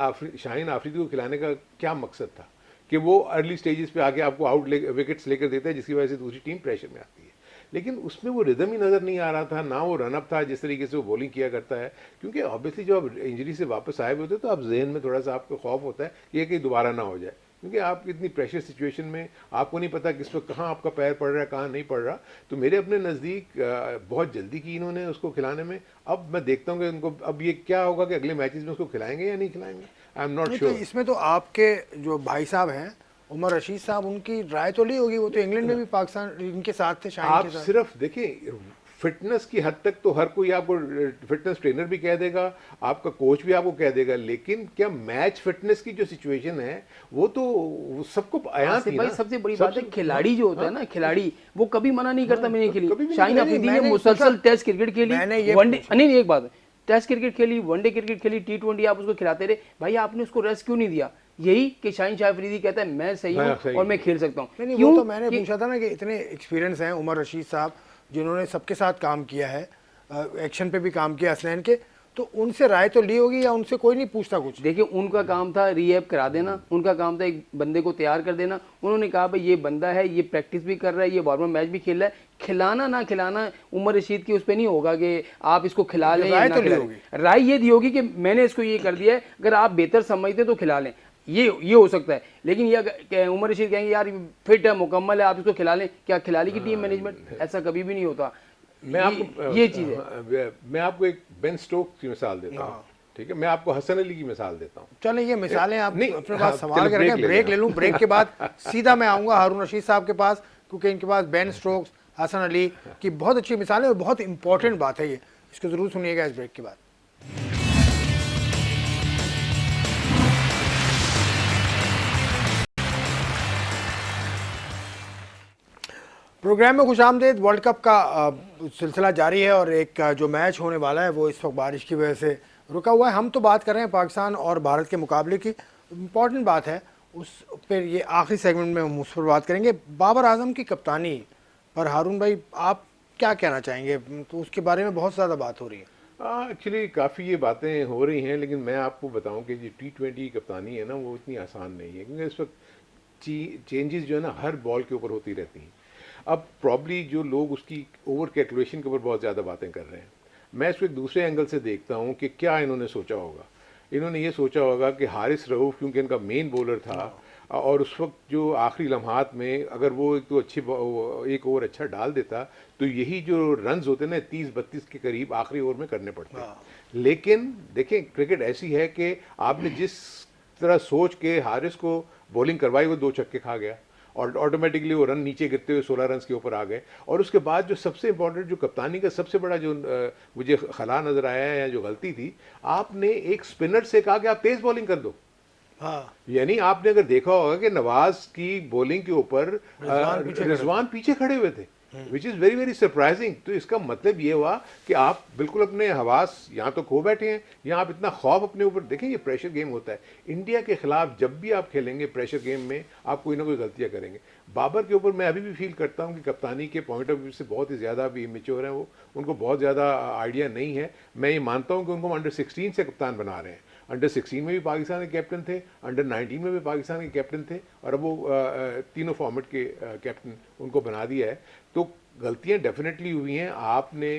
[SPEAKER 2] आफरीदी को खिलाने का क्या मकसद था कि वो अर्ली स्टेजेस पे आके आपको विकेट्स लेकर देता है, जिसकी वजह से दूसरी टीम प्रेशर में आती है। लेकिन उसमें वो रिदम ही नज़र नहीं आ रहा था, ना वो रनअप था जिस तरीके से वो बॉलिंग किया करता है। क्योंकि ऑब्वियसली जब आप इंजरी से वापस आए हुए होते तो आप जहन में थोड़ा सा आपको खौफ होता है कि ये कहीं दोबारा ना हो जाए। क्योंकि आप इतनी प्रेशर सिचुएशन में आपको नहीं पता किस वक्त कहाँ आपका पैर पड़ रहा है, कहाँ नहीं पड़ रहा। तो मेरे अपने नज़दीक बहुत जल्दी की इन्होंने उसको खिलाने में। अब मैं देखता हूँ कि उनको अब ये क्या होगा कि अगले मैचेस में उसको खिलाएंगे या नहीं खिलाएंगे, आई एम नॉट
[SPEAKER 1] नहीं, तो
[SPEAKER 2] श्योर।
[SPEAKER 1] इसमें तो आपके जो भाई साहब हैं उमर रशीद साहब, उनकी राय तो ली होगी, वो तो इंग्लैंड में भी पाकिस्तान इनके साथ थे, शाहीन
[SPEAKER 2] आप
[SPEAKER 1] के साथ।
[SPEAKER 2] सिर्फ देखिए फिटनेस की हद तक तो हर कोई आपको फिटनेस ट्रेनर भी कह देगा, आपका कोच भी आपको कह देगा, लेकिन क्या मैच फिटनेस की जो सिचुएशन है वो तो सबको आया थी
[SPEAKER 3] भाई
[SPEAKER 2] ना।
[SPEAKER 3] सबसे बड़ी बात है खिलाड़ी जो होता है ना, खिलाड़ी वो कभी मना नहीं करता मिलने के
[SPEAKER 2] कभी भी
[SPEAKER 3] लिए।
[SPEAKER 2] नहीं
[SPEAKER 3] शाहीन
[SPEAKER 1] नहीं,
[SPEAKER 3] अफरीदी ने
[SPEAKER 1] मैंने
[SPEAKER 3] मुसलसल
[SPEAKER 1] पूछा-
[SPEAKER 3] टेस्ट क्रिकेट खेली,
[SPEAKER 1] मैंने ये
[SPEAKER 3] वनडे
[SPEAKER 1] पूछा।
[SPEAKER 3] नहीं एक बात, टेस्ट क्रिकेट खेली, वनडे क्रिकेट खेली, T20 आप उसको खिलाते रहे, भाई आपने उसको रेस्ट क्यों नहीं दिया? यही कि शाहीन शाह अफरीदी कहता है मैं सही
[SPEAKER 2] मैं
[SPEAKER 3] हूँ
[SPEAKER 2] सही
[SPEAKER 3] और मैं खेल सकता हूँ।
[SPEAKER 1] नहीं,
[SPEAKER 3] क्यों
[SPEAKER 1] वो तो मैंने
[SPEAKER 3] कि-
[SPEAKER 1] पूछा था ना कि इतने एक्सपीरियंस हैं उमर रशीद साहब, जिन्होंने सबके साथ काम किया है, एक्शन पे भी काम किया हसनैन के, तो उनसे राय तो ली होगी या उनसे कोई नहीं पूछता कुछ?
[SPEAKER 3] देखिए उनका काम था रीएप करा देना, उनका काम था एक बंदे को तैयार कर देना। उन्होंने कहा भाई ये बंदा है, ये प्रैक्टिस भी कर रहा है, ये बार बार मैच भी खेल रहा है, खिलाना ना खिलाना उमर रशीद की उस पर नहीं होगा कि आप इसको खिला लें या
[SPEAKER 1] राय
[SPEAKER 3] ना
[SPEAKER 1] तो ली
[SPEAKER 3] खिला
[SPEAKER 1] होगी।
[SPEAKER 3] लें। राय ये दी होगी कि मैंने इसको ये कर दिया है, अगर आप बेहतर समझते तो खिला लें, ये हो सकता है। लेकिन ये उमर रशीद कहेंगे यार फिट है, मुकम्मल है, आप इसको खिला लें, क्या खिला ली की टीम मैनेजमेंट? ऐसा कभी भी नहीं होता।
[SPEAKER 2] मैं आपको
[SPEAKER 3] ये चीज़ है।
[SPEAKER 2] मैं आपको एक बेन स्टोक्स की मिसाल देता हूँ, ठीक है, मैं आपको हसन अली की मिसाल देता हूँ।
[SPEAKER 1] चलें ये मिसालें आप
[SPEAKER 2] नहीं,
[SPEAKER 1] अपने
[SPEAKER 2] हाँ,
[SPEAKER 1] पास संभाल
[SPEAKER 2] चलो
[SPEAKER 1] के
[SPEAKER 2] ब्रेक
[SPEAKER 1] रखें,
[SPEAKER 2] ले
[SPEAKER 1] ब्रेक
[SPEAKER 2] लें।
[SPEAKER 1] ले लूँ, ब्रेक के बाद सीधा मैं आऊँगा हारून रशीद साहब के पास, क्योंकि इनके पास बेन स्टोक्स, हसन अली की बहुत अच्छी मिसालें और बहुत इंपॉर्टेंट बात है ये, इसको ज़रूर सुनिएगा इस ब्रेक के बाद। प्रोग्राम में खुशामदीद। वर्ल्ड कप का सिलसिला जारी है और एक जो मैच होने वाला है वो इस वक्त बारिश की वजह से रुका हुआ है। हम तो बात कर रहे हैं पाकिस्तान और भारत के मुकाबले की, इम्पॉर्टेंट बात है, उस पर ये आखिरी सेगमेंट में हम उस पर बात करेंगे। बाबर आजम की कप्तानी पर हारून भाई आप क्या कहना चाहेंगे? तो उसके बारे में बहुत ज़्यादा बात हो रही है।
[SPEAKER 2] एक्चुअली काफ़ी ये बातें हो रही हैं, लेकिन मैं आपको बताऊं कि जो T20 कप्तानी है ना वो इतनी आसान नहीं है, क्योंकि इस वक्त चेंजेस जो है ना हर बॉल के ऊपर होती रहती हैं। अब प्रॉब्ली जो लोग उसकी ओवर कैलकुलेशन के ऊपर बहुत ज़्यादा बातें कर रहे हैं, मैं इसको एक दूसरे एंगल से देखता हूँ कि क्या इन्होंने सोचा होगा। इन्होंने ये सोचा होगा कि हारिस रऊफ क्योंकि इनका मेन बॉलर था, और उस वक्त जो आखिरी लम्हात में अगर वो एक तो एक ओवर अच्छा डाल देता तो यही जो रन्स होते ना 30-32 के करीब आखिरी ओवर में करने पड़ते। लेकिन देखें क्रिकेट ऐसी है कि आपने जिस तरह सोच के हारिस को बॉलिंग करवाई वो 2 छक्के खा गया और ऑटोमेटिकली वो रन नीचे गिरते हुए 16 रन के ऊपर आ गए। और उसके बाद जो सबसे इंपॉर्टेंट जो कप्तानी का सबसे बड़ा जो मुझे खला नज़र आया है या जो गलती थी, आपने एक स्पिनर से कहा कि आप तेज़ बॉलिंग कर दो।
[SPEAKER 1] हाँ,
[SPEAKER 2] यानी आपने अगर देखा होगा कि नवाज की बॉलिंग के ऊपर रिजवान पीछे खड़े हुए थे, which is very very surprising. तो इसका मतलब ये हुआ कि आप बिल्कुल अपने हवास यहाँ तो खो बैठे हैं, यहाँ आप इतना खौफ अपने ऊपर देखें। ये प्रेशर गेम होता है। इंडिया के खिलाफ जब भी आप खेलेंगे प्रेशर गेम में आप कोई ना कोई गलतियाँ करेंगे। बाबर के ऊपर मैं अभी भी फील करता हूँ कि कप्तानी के पॉइंट ऑफ व्यू से बहुत ही ज़्यादा अभी इमेच्योर हैं वो, उनको बहुत ज़्यादा आइडिया नहीं है। मैं ये मानता हूँ कि उनको अंडर 16 से कप्तान बना रहे हैं। अंडर 16 में भी पाकिस्तान के कैप्टन थे, अंडर 19 में भी पाकिस्तान के कैप्टन थे, और अब वो तीनों फॉर्मेट के कैप्टन उनको बना दिया है। तो गलतियां डेफिनेटली हुई हैं। आपने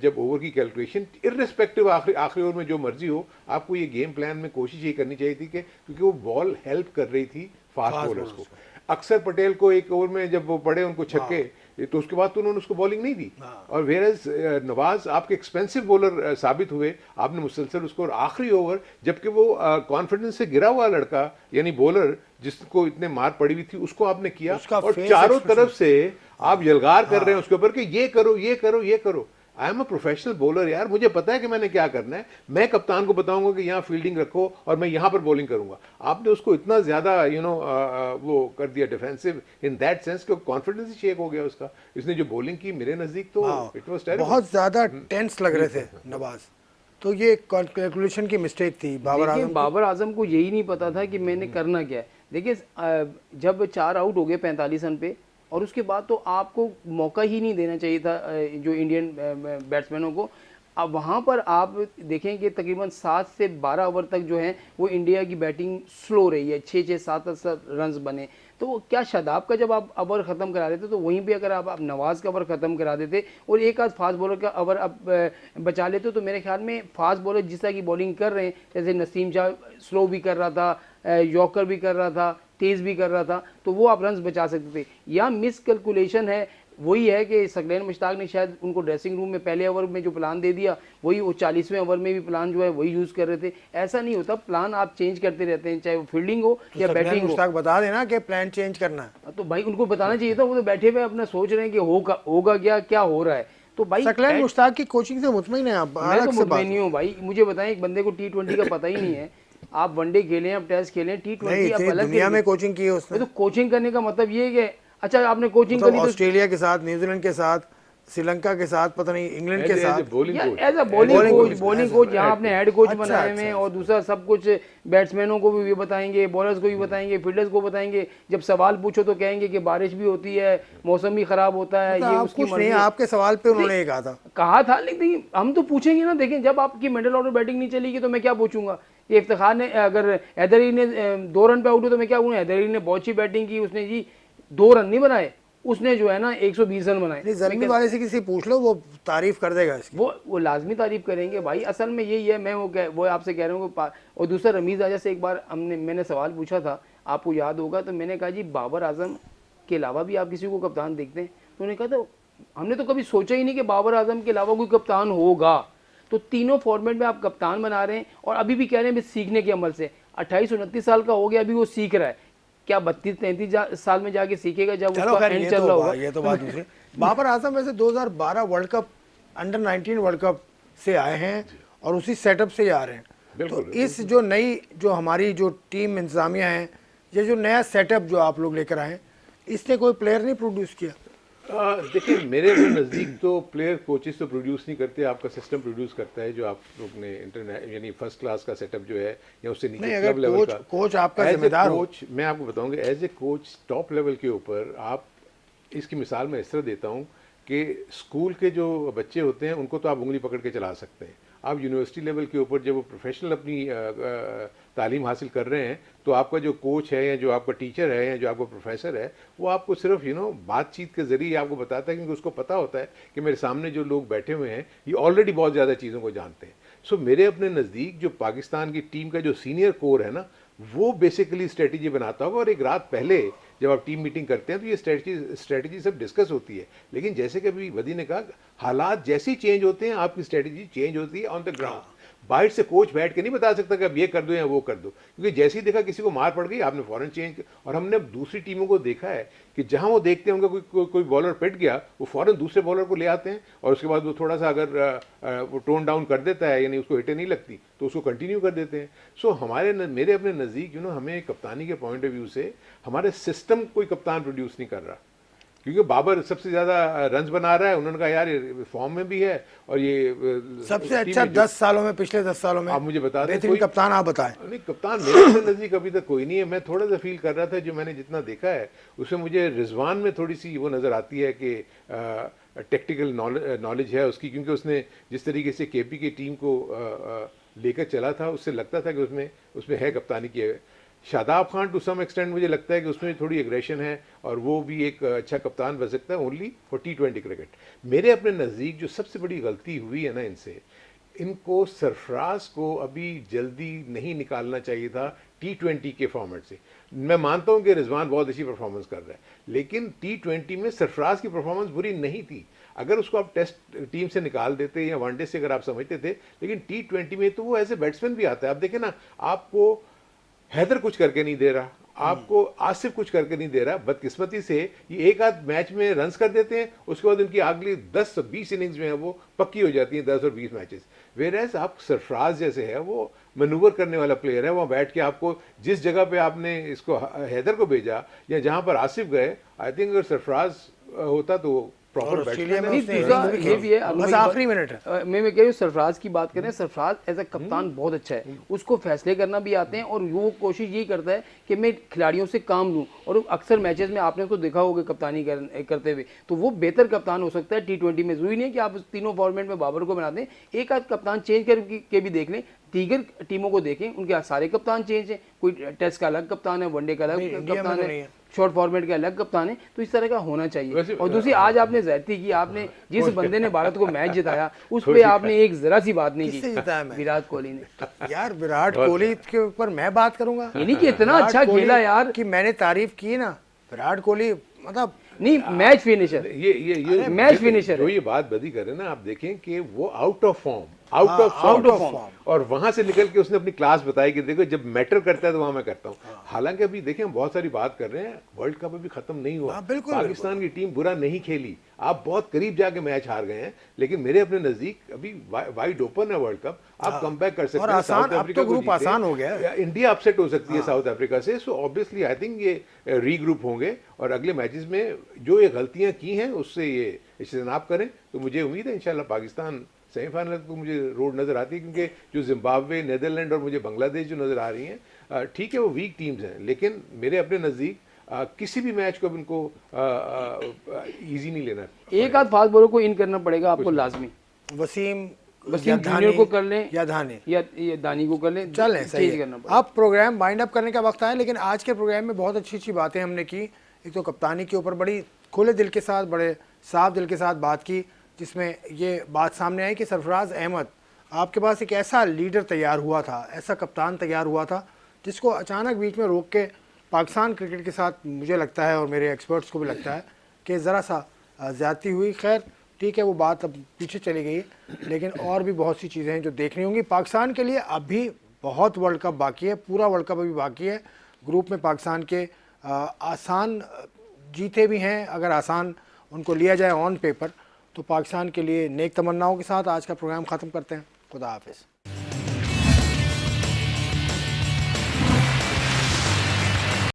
[SPEAKER 2] जब ओवर की कैलकुलेशन इर्रेस्पेक्टिव आखिरी ओवर में जो मर्जी हो, आपको ये गेम प्लान में कोशिश ये करनी चाहिए थी कि क्योंकि वो बॉल हेल्प कर रही थी फास्ट बॉलर्स को। अक्सर पटेल को एक ओवर में जब वो पड़े उनको छक्के, तो उसके बाद तो उन्होंने उसको बॉलिंग नहीं दी। और वेरस नवाज आपके एक्सपेंसिव बॉलर साबित हुए, आपने मुसलसल उसको, और आखिरी ओवर जबकि वो कॉन्फिडेंस से गिरा हुआ लड़का यानी बॉलर जिसको इतने मार पड़ी हुई थी उसको आपने किया, और चारों तरफ से आप यलगार कर रहे हैं उसके ऊपर कि ये करो ये करो ये करो। I am a professional bowler यार, मुझे पता है कि मैंने क्या करना है। मैं कप्तान को बताऊंगा कि यहाँ फील्डिंग रखो और मैं यहाँ पर बॉलिंग करूंगा। आपने उसको इतना ज्यादा वो कर दिया डिफेंसिव इन दैट सेंस कि कॉन्फिडेंस ही शेक हो गया उसका। इसने जो बॉलिंग की मेरे नजदीक तो इट वाज टेरिबल,
[SPEAKER 1] बहुत ज़्यादा टेंस लग रहे थे नवाज। तो ये कैलकुलेशन की मिस्टेक थी
[SPEAKER 3] बाबर आजम को यही नहीं पता था कि मैंने करना क्या है। देखिए जब 4 आउट हो गए 45 रन पे, और उसके बाद तो आपको मौका ही नहीं देना चाहिए था जो इंडियन बैट्समैनों को। अब वहाँ पर आप देखें कि तकरीबन 7 से 12 ओवर तक जो है वो इंडिया की बैटिंग स्लो रही है, 6-6 7 रन्स बने। तो क्या शादाब का जब आप ओवर ख़त्म करा देते तो वहीं पे अगर आप नवाज़ का ओवर ख़त्म करा देते और एक आध फास्ट बॉलर का ओवर आप बचा लेते, तो मेरे ख्याल में फास्ट बॉलर जिस तरह की बॉलिंग कर रहे हैं, जैसे नसीम शाह स्लो भी कर रहा था, यॉर्कर भी कर रहा था, तेज भी कर रहा था, तो वो आप रन बचा सकते थे। या मिस कैलकुलेशन है, वही है कि सकलैन मुश्ताक ने शायद उनको ड्रेसिंग रूम में पहले ओवर में जो प्लान दे दिया, वही वो 40वें ओवर में भी प्लान जो है वही यूज़ कर रहे थे। ऐसा नहीं होता, प्लान आप चेंज करते रहते हैं, चाहे वो फील्डिंग हो या बैटिंग हो।
[SPEAKER 1] मुश्ताक बता देना कि प्लान चेंज करना है।
[SPEAKER 3] तो भाई उनको बताना चाहिए था, वो तो बैठे हुए अपना सोच रहे हैं कि होगा क्या हो रहा है। तो भाई
[SPEAKER 1] सकलैन मुश्ताक की कोचिंग से मुतमईन है आप?
[SPEAKER 3] मैं तो मुतमईन नहीं हूँ भाई। मुझे बताएं, एक बंदे को T20 का पता ही नहीं है। आप वनडे खेलें, आप टेस्ट खेलें, T20 आप अलग
[SPEAKER 1] दुनिया में कोचिंग की है उसने।
[SPEAKER 3] तो कोचिंग करने का मतलब ये है कि अच्छा आपने कोचिंग कर ली तो
[SPEAKER 1] ऑस्ट्रेलिया के साथ, न्यूजीलैंड के साथ, श्रीलंका के साथ, पता नहीं इंग्लैंड के साथ,
[SPEAKER 3] एज अ बॉलिंग कोच यहाँ आपने हेड कोच बनाए हुए हैं, और दूसरा सब कुछ बैट्समैनों को भी बताएंगे, बॉलर्स को भी बताएंगे, फील्डर्स को बताएंगे। जब सवाल पूछो तो कहेंगे कि बारिश भी होती है, मौसम भी खराब होता है, ये उसकी मर्जी।
[SPEAKER 1] आपके सवाल पे उन्होंने ये
[SPEAKER 3] कहा था, लेकिन हम तो पूछेंगे ना। देखें, जब आपकी मिडिल ऑर्डर बैटिंग नहीं चलेगी तो मैं क्या पूछूंगा? ये इफ्तिखार ने, अगर हैदरी ने 2 रन पे आउट हुआ तो मैं क्या कहूँगा? हैदरी ने बहुत अच्छी बैटिंग की, उसने जी 2 रन नहीं बनाए, उसने जो है ना 120 रन बनाए।
[SPEAKER 1] जर्मनी वाले से किसी पूछ लो, वो तारीफ कर देगा इसकी।
[SPEAKER 3] वो लाजमी तारीफ करेंगे भाई। असल में यही है, मैं वो आपसे कह रहा हूँ। और दूसरा, रमीज आजा से एक बार मैंने सवाल पूछा था, आपको याद होगा, तो मैंने कहा जी बाबर आजम के अलावा भी आप किसी को कप्तान देखते हैं? तो उन्होंने कहा था हमने तो कभी सोचा ही नहीं कि बाबर आजम के अलावा कोई कप्तान होगा। तो तीनों फॉर्मेट में आप कप्तान बना रहे हैं, और अभी भी कह रहे हैं सीखने के अमल से। 28-29 साल का हो गया, अभी वो सीख रहा है। क्या 32-33 साल में जाके सीखेगा जब उसका एंड चल रहा होगा?
[SPEAKER 1] ये तो बात दूसरी। बाबर आजम वैसे 2012 world cup, under 19 world cup से आए हैं और उसी सेटअप से ही आ रहे हैं। तो इस जो नई, जो हमारी जो टीम इंतजामिया है, ये जो नया सेटअप जो आप लोग लेकर आए हैं, इसने कोई प्लेयर नहीं प्रोड्यूस किया?
[SPEAKER 2] देखिए, मेरे नज़दीक तो प्लेयर कोचेस तो प्रोड्यूस नहीं करते, आपका सिस्टम प्रोड्यूस करता है, जो आप लोग ने इंटरनेट यानी फर्स्ट क्लास का सेटअप जो है, या उससे नीचे क्लब लेवल का
[SPEAKER 1] कोच आपका जिम्मेदार
[SPEAKER 2] कोच। मैं आपको बताऊंगा, as a coach top level के ऊपर, आप इसकी मिसाल मैं इस तरह देता हूँ कि स्कूल के जो बच्चे होते हैं उनको तो आप उंगली पकड़ के चला सकते हैं। आप यूनिवर्सिटी लेवल के ऊपर जब वो प्रोफेशनल अपनी तालीम हासिल कर रहे हैं, तो आपका जो कोच है, या जो आपका टीचर है, या जो आपका प्रोफेसर है, वो आपको सिर्फ बातचीत के ज़रिए आपको बताता है, क्योंकि उसको पता होता है कि मेरे सामने जो लोग बैठे हुए हैं ये ऑलरेडी बहुत ज़्यादा चीज़ों को जानते हैं। सो मेरे अपने नज़दीक जो पाकिस्तान की टीम का जो सीनियर कोर है ना, वो बेसिकली स्ट्रेटजी बनाता होगा, और एक रात पहले जब आप टीम मीटिंग करते हैं तो ये स्ट्रेटजी सब डिस्कस होती है। लेकिन जैसे कि अभी वदी ने कहा, हालात जैसे ही चेंज होते हैं आपकी स्ट्रेटजी चेंज होती है ऑन द ग्राउंड। बाहर से कोच बैठ के नहीं बता सकता कि अब ये कर दो या वो कर दो, क्योंकि जैसे ही देखा किसी को मार पड़ गई, आपने फौरन चेंज। और हमने अब दूसरी टीमों को देखा है कि जहां वो देखते हैं उनका कोई बॉलर पिट गया, वो फौरन दूसरे बॉलर को ले आते हैं, और उसके बाद वो थोड़ा सा अगर वो टोन डाउन कर देता है, यानी उसको हिटें नहीं लगती, तो उसको कंटिन्यू कर देते हैं। सो मेरे अपने नज़दीक हमें कप्तानी के पॉइंट ऑफ व्यू से हमारे सिस्टम कोई कप्तान प्रोड्यूस नहीं कर रहा, क्योंकि बाबर सबसे ज्यादा रन्स बना रहा है। उन्होंने कहा यार ये फॉर्म में भी है, और ये
[SPEAKER 1] सबसे अच्छा 10 सालों में, पिछले 10 सालों में
[SPEAKER 2] आप मुझे बता दें
[SPEAKER 1] कोई कप्तान आप बताएं।
[SPEAKER 2] नहीं, कप्तान मेरे नजदीक अभी तक कोई नहीं है। मैं थोड़ा सा फील कर रहा था, जो मैंने जितना देखा है उसमें मुझे रिजवान में थोड़ी सी वो नज़र आती है कि टेक्निकल नॉलेज है उसकी, क्योंकि उसने जिस तरीके से केपी की टीम को लेकर चला था, उससे लगता था कि उसमें है कप्तानी की। Shadab Khan to some extent मुझे लगता है कि उसमें थोड़ी एग्रेशन है, और वो भी एक अच्छा कप्तान बन सकता है, ओनली फॉर T20 क्रिकेट। मेरे अपने नज़दीक जो सबसे बड़ी गलती हुई है ना इनसे, इनको सरफराज को अभी जल्दी नहीं निकालना चाहिए था T20 के फॉर्मेट से। मैं मानता हूं कि रिजवान बहुत अच्छी परफॉर्मेंस कर रहा है, लेकिन T20 में सरफराज की परफॉर्मेंस बुरी नहीं थी। अगर उसको आप टेस्ट टीम से निकाल देते या वनडे से अगर आप समझते थे, लेकिन T20 में तो वो एज ए बैट्समैन भी आता है। आप देखें ना, आपको हैदर कुछ करके नहीं दे रहा, आपको आसिफ कुछ करके नहीं दे रहा। बदकिस्मती से ये एक आध मैच में रन्स कर देते हैं, उसके बाद उनकी अगली 10-20 इनिंग्स में है वो पक्की हो जाती हैं, 10 और 20 मैचेस। वेरएज आप सरफराज जैसे है, वो मैनूवर करने वाला प्लेयर है, वहाँ बैठ के आपको जिस जगह पे आपने इसको हैदर को भेजा या जहाँ पर आसिफ गए, आई थिंक अगर सरफराज होता तो प्रॉपर
[SPEAKER 1] ऑस्ट्रेलिया में
[SPEAKER 3] ये भी है।
[SPEAKER 1] बस आखिरी मिनट है,
[SPEAKER 3] मैं कह रही हूँ सरफराज की बात करें, सरफराज एज ए कप्तान बहुत अच्छा है, उसको फैसले करना भी आते हैं, और वो कोशिश यही करता है कि मैं खिलाड़ियों से काम लूँ। और अक्सर मैचेस में आपने उसको देखा होगा कप्तानी करते हुए, तो वो बेहतर कप्तान हो सकता है T20 में। जरूरी नहीं है कि आप तीनों फॉर्मेट में बाबर को बना दें, एक आध कप्तान चेंज करके भी देख लें। दीगर टीमों को देखें, उनके सारे कप्तान चेंज हैं, कोई टेस्ट का अलग कप्तान है, वनडे का अलग कप्तान है। शॉर्ट फॉर्मेट के अलग कप्तान है, तो इस तरह का होना चाहिए।
[SPEAKER 2] वैसे-
[SPEAKER 3] और दूसरी आज आपने ज्यादती की, आपने जिस बंदे ने भारत को मैच जिताया उस पे आपने एक जरा सी बात नहीं
[SPEAKER 1] किससे
[SPEAKER 3] की,
[SPEAKER 1] जिताया मैच?
[SPEAKER 3] विराट कोहली ने।
[SPEAKER 1] यार विराट कोहली के ऊपर मैं बात करूंगा?
[SPEAKER 3] ये नहीं कि इतना
[SPEAKER 1] विराट
[SPEAKER 3] अच्छा
[SPEAKER 1] कोहली
[SPEAKER 3] खेला यार,
[SPEAKER 1] कि मैंने तारीफ की ना, विराट कोहली मतलब
[SPEAKER 3] नहीं मैच फिनिशर,
[SPEAKER 2] ये
[SPEAKER 3] मैच फिनिशर
[SPEAKER 2] जो
[SPEAKER 3] है।
[SPEAKER 2] ये बात बदी कर रहे हैं ना, आप देखें कि वो आउट ऑफ फॉर्म,
[SPEAKER 1] हाँ, out of form।
[SPEAKER 2] और वहां से निकल के उसने अपनी क्लास बताई कि देखो जब मैटर करता है तो वहां मैं करता हूँ। हालांकि अभी देखें हम बहुत सारी बात कर रहे हैं, वर्ल्ड कप अभी खत्म नहीं हुआ,
[SPEAKER 1] हाँ, बिल्कुल,
[SPEAKER 2] पाकिस्तान की टीम बुरा नहीं खेली, आप बहुत करीब जाके मैच हार गए हैं, लेकिन मेरे अपने नजदीक अभी वाइड ओपन है वर्ल्ड कप, आप कम बैक कर सकते
[SPEAKER 1] और
[SPEAKER 2] हैं।
[SPEAKER 1] आसान,
[SPEAKER 2] साउथ
[SPEAKER 1] अब
[SPEAKER 2] अफ्रीका
[SPEAKER 1] तो
[SPEAKER 2] को
[SPEAKER 1] ग्रुप
[SPEAKER 2] जीते,
[SPEAKER 1] आसान हो गया है।
[SPEAKER 2] या इंडिया अपसेट हो सकती है साउथ अफ्रीका से, सो ऑब्वियसली आई थिंक ये रीग्रुप होंगे और अगले मैचेस में जो ये गलतियां की हैं उससे ये इज्तनाब करें, तो मुझे उम्मीद है इंशाल्लाह पाकिस्तान सेमीफाइनल को मुझे रोड नज़र आती है, क्योंकि जो जिम्बाब्वे, नीदरलैंड और मुझे बांग्लादेश जो नज़र आ रही हैं, ठीक है वो वीक टीम्स हैं, लेकिन मेरे अपने नज़दीक किसी भी मैच को अब इनको ईजी नहीं लेना।
[SPEAKER 3] एक आध फास्ट बॉलर को इन करना पड़ेगा आपको लाजमी,
[SPEAKER 1] वसीम
[SPEAKER 3] वसीम
[SPEAKER 1] या
[SPEAKER 3] जूनियर को कर लें
[SPEAKER 1] या धानी,
[SPEAKER 3] या ये दानी को कर लें,
[SPEAKER 1] चलें, सही
[SPEAKER 3] चेंज
[SPEAKER 1] है।
[SPEAKER 3] करना पड़ेगा।
[SPEAKER 1] अब प्रोग्राम वाइंड अप करने का वक्त आया, लेकिन आज के प्रोग्राम में बहुत अच्छी अच्छी बातें हमने की। एक तो कप्तानी के ऊपर बड़ी खुले दिल के साथ, बड़े साफ दिल के साथ बात की, जिसमें ये बात सामने आई कि सरफराज अहमद, आपके पास एक ऐसा लीडर तैयार हुआ था, ऐसा कप्तान तैयार हुआ था, जिसको अचानक बीच में रोक के पाकिस्तान क्रिकेट के साथ, मुझे लगता है और मेरे एक्सपर्ट्स को भी लगता है कि ज़रा सा ज़्यादती हुई। खैर ठीक है, वो बात अब पीछे चली गई, लेकिन और भी बहुत सी चीज़ें हैं जो देखनी होंगी पाकिस्तान के लिए। अभी बहुत वर्ल्ड कप बाकी है, पूरा वर्ल्ड कप अभी बाकी है। ग्रुप में पाकिस्तान के आसान जीते भी हैं, अगर आसान उनको लिया जाए ऑन पेपर, तो पाकिस्तान के लिए नेक तमन्नाओं के साथ आज का प्रोग्राम ख़त्म करते हैं। खुदा हाफिज़।